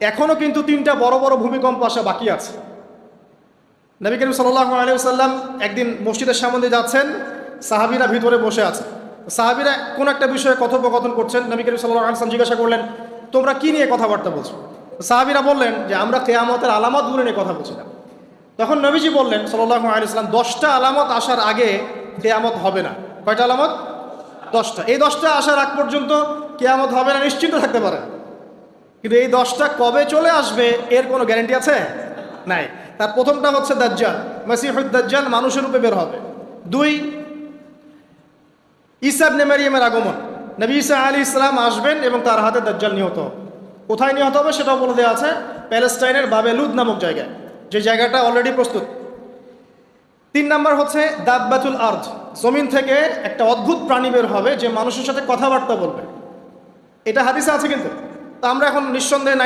এখনও কিন্তু 3টা বড় বড় ভূমিকম্প আসা বাকি আছে। নবী করিম সাল্লাল্লাহু আলাইহি ওয়াসাল্লাম একদিন মসজিদের সামনে যাচ্ছেন, সাহাবীরা ভিতরে বসে আছে। সাহাবীরা কোন একটা বিষয়ে কথোপকথন করছেন। নবী করিম সাল্লাল্লাহু আলাইহি ওয়াসাল্লাম জিজ্ঞাসা করলেন, তোমরা কি নিয়ে কথাবার্তা বলছো? সাহাবীরা বললেন যে আমরা কিয়ামতের আলামতগুলো নিয়ে কথা বলছিলাম। তখন নবীজি বললেন সাল্লাল্লাহু আলাইহি ওয়াসাল্লাম, 10টা আলামত আসার আগে কিয়ামত হবে না। কয়টা আলামত? 10টা। এই 10টা আসার আগ পর্যন্ত কিয়ামত হবে না, নিশ্চিন্ত থাকতে পারেন। কিন্তু এই 10টা কবে চলে আসবে এর কোনো গ্যারান্টি আছে? নাই। তার প্রথমটা হচ্ছে দাজ্জাল, মাসিহুদ দাজ্জাল মানুষের রূপে বের হবে। 2, ঈসা ইবনে মারইয়ামের আগমন, নবী ঈসা আলাইহিস সালাম আসবেন এবং তার হাতে দাজ্জাল নিহত হবে। কোথায় নিহত হবে সেটাও বলে দেওয়া আছে, প্যালেস্টাইনের বাবেলুদ নামক জায়গায়, যে জায়গাটা অলরেডি প্রস্তুত। 3 নাম্বার হচ্ছে দাব্বাতুল আরদ, জমিন থেকে একটা অদ্ভুত প্রাণী বের হবে যে মানুষের সাথে কথাবার্তা বলবে। এটা হাদিসে আছে কিন্তু, তা আমরা এখন নিঃসন্দেহে